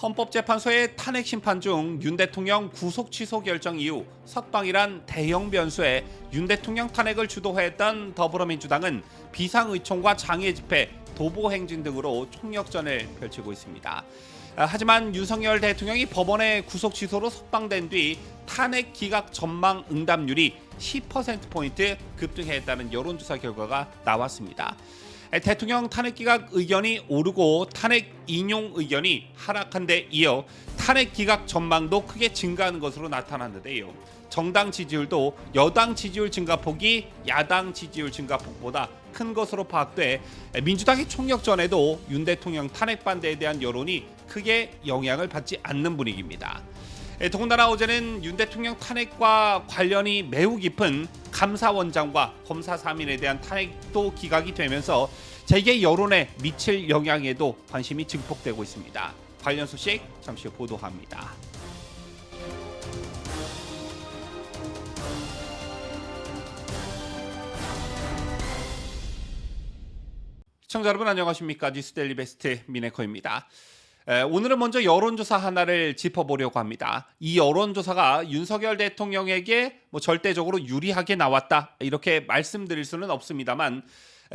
헌법재판소의 탄핵 심판 중 윤 대통령 구속 취소 결정 이후 석방이란 대형 변수에 윤 대통령 탄핵을 주도했던 더불어민주당은 비상의총과 장외 집회, 도보 행진 등으로 총력전을 펼치고 있습니다. 하지만 윤석열 대통령이 법원의 구속 취소로 석방된 뒤 탄핵 기각 전망 응답률이 10%포인트 급등했다는 여론조사 결과가 나왔습니다. 대통령 탄핵 기각 의견이 오르고 탄핵 인용 의견이 하락한 데 이어 탄핵 기각 전망도 크게 증가하는 것으로 나타났는데요. 정당 지지율도 여당 지지율 증가폭이 야당 지지율 증가폭보다 큰 것으로 파악돼 민주당의 총력전에도 윤 대통령 탄핵 반대에 대한 여론이 크게 영향을 받지 않는 분위기입니다. 더군다나 어제는 윤 대통령 탄핵과 관련이 매우 깊은 감사원장과 검사 3인에 대한 탄핵도 기각이 되면서 재계 여론에 미칠 영향에도 관심이 증폭되고 있습니다. 관련 소식 잠시 후 보도합니다. 시청자 여러분 안녕하십니까? 뉴스데일리 베스트 미네커입니다. 오늘은 먼저 여론조사 하나를 짚어보려고 합니다. 이 여론조사가 윤석열 대통령에게 절대적으로 유리하게 나왔다 이렇게 말씀드릴 수는 없습니다만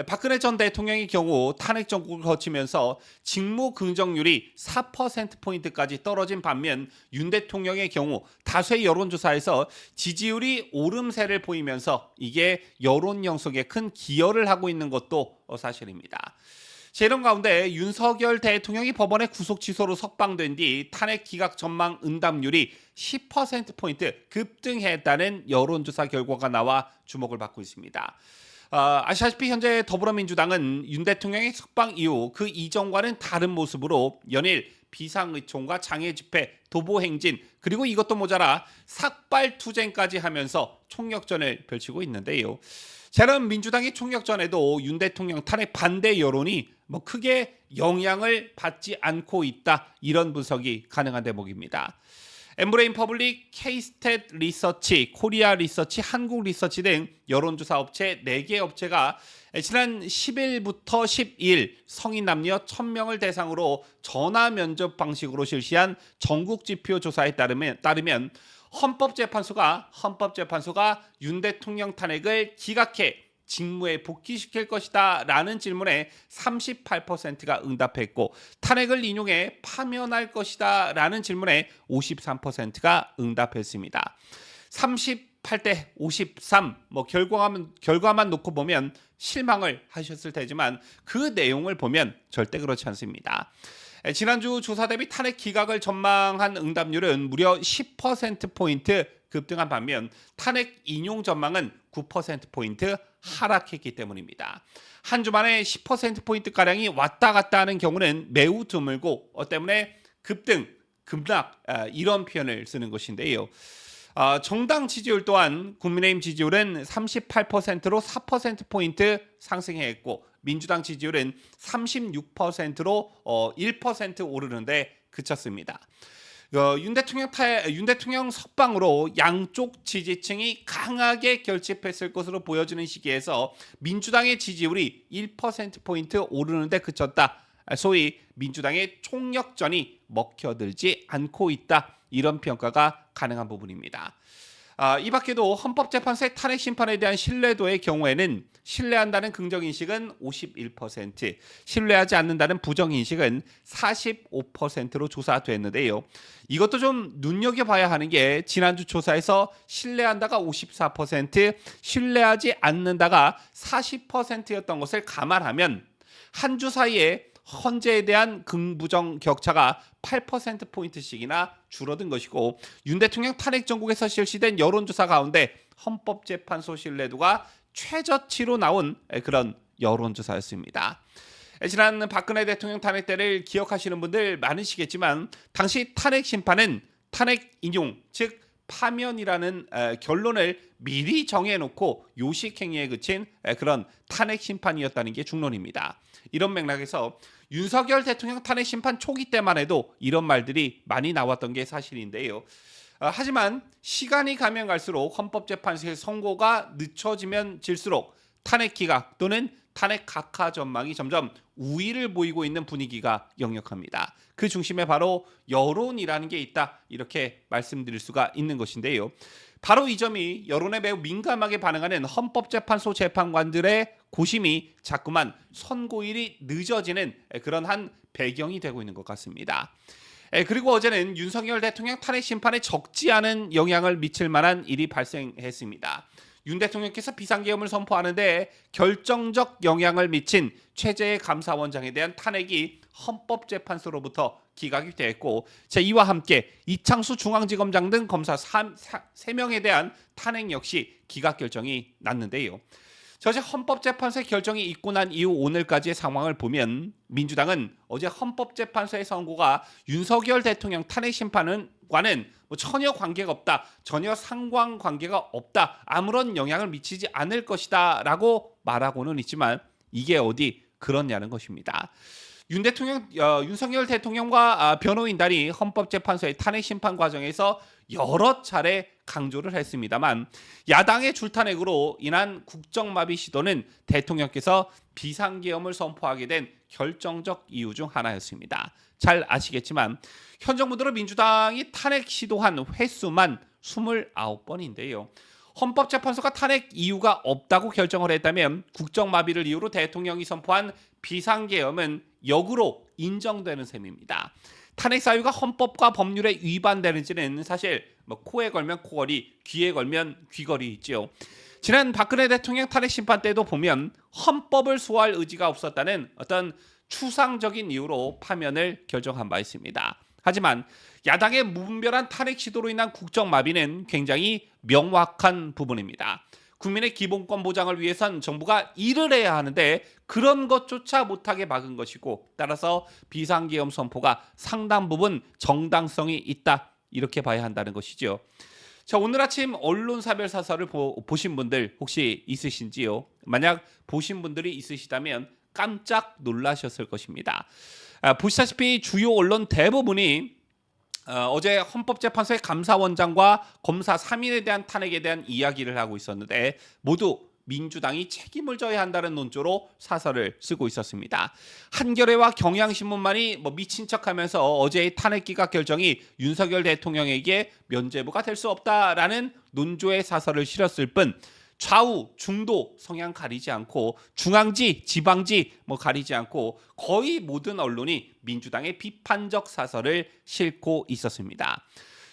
박근혜 전 대통령의 경우 탄핵 정국을 거치면서 직무 긍정률이 4%포인트까지 떨어진 반면 윤 대통령의 경우 다수의 여론조사에서 지지율이 오름세를 보이면서 이게 여론 영속에 큰 기여를 하고 있는 것도 사실입니다. 이런 가운데 윤석열 대통령이 법원의 구속 취소로 석방된 뒤 탄핵 기각 전망 응답률이 10%포인트 급등했다는 여론조사 결과가 나와 주목을 받고 있습니다. 아시다시피 현재 더불어민주당은 윤 대통령의 석방 이후 그 이전과는 다른 모습으로 연일 비상의총과 장외 집회, 도보 행진 그리고 이것도 모자라 삭발투쟁까지 하면서 총력전을 펼치고 있는데요. 이런 민주당의 총력전에도 윤 대통령 탄핵 반대 여론이 크게 영향을 받지 않고 있다 이런 분석이 가능한 대목입니다. 엠브레인 퍼블릭, K-스탯 리서치, 코리아 리서치, 한국 리서치 등 여론조사 업체 4개 업체가 지난 10일부터 12일 성인 남녀 1000명을 대상으로 전화 면접 방식으로 실시한 전국 지표 조사에 따르면 헌법재판소가 윤 대통령 탄핵을 기각해 직무에 복귀시킬 것이다 라는 질문에 38%가 응답했고 탄핵을 인용해 파면할 것이다 라는 질문에 53%가 응답했습니다. 38대 53 결과만 놓고 보면 실망을 하셨을 테지만 그 내용을 보면 절대 그렇지 않습니다. 지난주 조사 대비 탄핵 기각을 전망한 응답률은 무려 10%포인트 급등한 반면 탄핵 인용 전망은 9%포인트 하락했기 때문입니다. 한 주 만에 10%포인트가량이 왔다 갔다 하는 경우는 매우 드물고 때문에 급락 이런 표현을 쓰는 것인데요. 정당 지지율 또한 국민의힘 지지율은 38%로 4%포인트 상승했고 민주당 지지율은 36%로 1% 오르는데 그쳤습니다. 윤 대통령 석방으로 양쪽 지지층이 강하게 결집했을 것으로 보여지는 시기에서 민주당의 지지율이 1%포인트 오르는데 그쳤다. 소위 민주당의 총력전이 먹혀들지 않고 있다. 이런 평가가 가능한 부분입니다. 이 밖에도 헌법재판소의 탄핵 심판에 대한 신뢰도의 경우에는 신뢰한다는 긍정인식은 51%, 신뢰하지 않는다는 부정인식은 45%로 조사됐는데요. 이것도 좀 눈여겨봐야 하는 게 지난주 조사에서 신뢰한다가 54%, 신뢰하지 않는다가 40%였던 것을 감안하면 한 주 사이에 헌재에 대한 긍부정 격차가 8%포인트씩이나 줄어든 것이고 윤 대통령 탄핵 전국에서 실시된 여론조사 가운데 헌법재판소 신뢰도가 최저치로 나온 그런 여론조사였습니다. 지난 박근혜 대통령 탄핵 때를 기억하시는 분들 많으시겠지만 당시 탄핵 심판은 탄핵 인용 즉 파면이라는 결론을 미리 정해놓고 요식행위에 그친 그런 탄핵 심판이었다는 게 중론입니다. 이런 맥락에서 윤석열 대통령 탄핵 심판 초기 때만 해도 이런 말들이 많이 나왔던 게 사실인데요. 하지만 시간이 가면 갈수록 헌법재판소의 선고가 늦춰지면 질수록 탄핵 기각 또는 탄핵 각하 전망이 점점 우위를 보이고 있는 분위기가 역력합니다. 그 중심에 바로 여론이라는 게 있다, 이렇게 말씀드릴 수가 있는 것인데요. 바로 이 점이 여론에 매우 민감하게 반응하는 헌법재판소 재판관들의 고심이 자꾸만 선고일이 늦어지는 그런 한 배경이 되고 있는 것 같습니다. 그리고 어제는 윤석열 대통령 탄핵 심판에 적지 않은 영향을 미칠 만한 일이 발생했습니다. 윤 대통령께서 비상계엄을 선포하는데 결정적 영향을 미친 최재해 감사원장에 대한 탄핵이 헌법재판소로부터 기각이 됐고, 이와 함께 이창수 중앙지검장 등 검사 3명에 대한 탄핵 역시 기각 결정이 났는데요. 어제 헌법재판소의 결정이 있고 난 이후 오늘까지의 상황을 보면 민주당은 어제 헌법재판소의 선고가 윤석열 대통령 탄핵 심판과는 전혀 관계가 없다, 전혀 상관관계가 없다, 아무런 영향을 미치지 않을 것이다 라고 말하고는 있지만 이게 어디 그렇냐는 것입니다. 윤석열 대통령과 변호인단이 헌법재판소의 탄핵 심판 과정에서 여러 차례 강조를 했습니다만 야당의 줄탄핵으로 인한 국정마비 시도는 대통령께서 비상계엄을 선포하게 된 결정적 이유 중 하나였습니다. 잘 아시겠지만 현 정부 들어 민주당이 탄핵 시도한 횟수만 29번인데요. 헌법재판소가 탄핵 이유가 없다고 결정을 했다면 국정마비를 이유로 대통령이 선포한 비상계엄은 역으로 인정되는 셈입니다. 탄핵 사유가 헌법과 법률에 위반되는지는 사실 코에 걸면 코걸이, 귀에 걸면 귀걸이 있지요. 지난 박근혜 대통령 탄핵 심판 때도 보면 헌법을 소화할 의지가 없었다는 어떤 추상적인 이유로 파면을 결정한 바 있습니다. 하지만 야당의 무분별한 탄핵 시도로 인한 국정마비는 굉장히 명확한 부분입니다. 국민의 기본권 보장을 위해선 정부가 일을 해야 하는데 그런 것조차 못하게 막은 것이고, 따라서 비상계엄 선포가 상당 부분 정당성이 있다, 이렇게 봐야 한다는 것이죠. 오늘 아침 언론사별사설을 보신 분들 혹시 있으신지요? 만약 보신 분들이 있으시다면 깜짝 놀라셨을 것입니다. 보시다시피 주요 언론 대부분이 어제 헌법재판소의 감사원장과 검사 3인에 대한 탄핵에 대한 이야기를 하고 있었는데 모두 민주당이 책임을 져야 한다는 논조로 사설을 쓰고 있었습니다. 한겨레와 경향신문만이 미친 척하면서 어제의 탄핵 기각 결정이 윤석열 대통령에게 면죄부가 될 수 없다라는 논조의 사설을 실었을 뿐 좌우, 중도 성향 가리지 않고 중앙지, 지방지 가리지 않고 거의 모든 언론이 민주당의 비판적 사설을 싣고 있었습니다.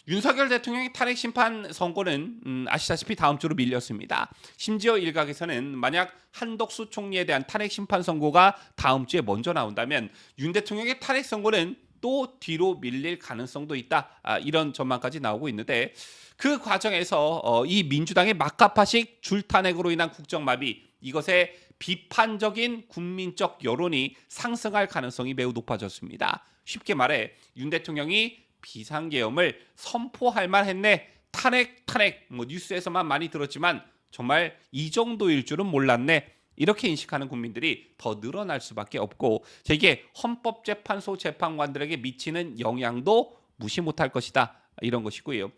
윤석열 대통령의 탄핵 심판 선고는 아시다시피 다음 주로 밀렸습니다. 심지어 일각에서는 만약 한덕수 총리에 대한 탄핵 심판 선고가 다음 주에 먼저 나온다면 윤 대통령의 탄핵 선고는 또 뒤로 밀릴 가능성도 있다, 이런 전망까지 나오고 있는데 그 과정에서 이 민주당의 막가파식 줄탄핵으로 인한 국정마비, 이것에 비판적인 국민적 여론이 상승할 가능성이 매우 높아졌습니다. 쉽게 말해 윤 대통령이 비상계엄을 선포할 만했네, 탄핵 뉴스에서만 많이 들었지만 정말 이 정도일 줄은 몰랐네, 이렇게 인식하는 국민들이 더 늘어날 수밖에 없고, 이게 헌법재판소 재판관들에게 미치는 영향도 무시 못할 것이다, 이런 것이고요.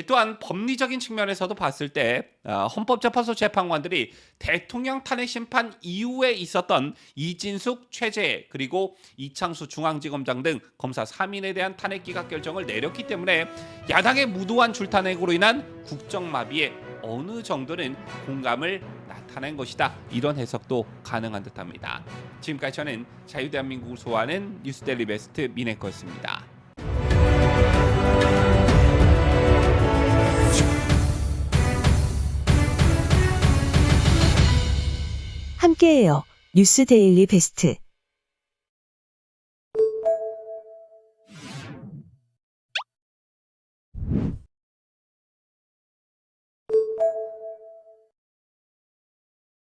또한 법리적인 측면에서도 봤을 때 헌법재판소 재판관들이 대통령 탄핵 심판 이후에 있었던 이진숙, 최재해 그리고 이창수 중앙지검장 등 검사 3인에 대한 탄핵 기각 결정을 내렸기 때문에 야당의 무도한 줄탄핵으로 인한 국정마비에 어느 정도는 공감을 나타낸 것이다, 이런 해석도 가능한 듯합니다. 지금까지 저는 자유대한민국을 소화하는 뉴스데일리 베스트 민혜커였습니다. 함께해요. 뉴스 데일리 베스트.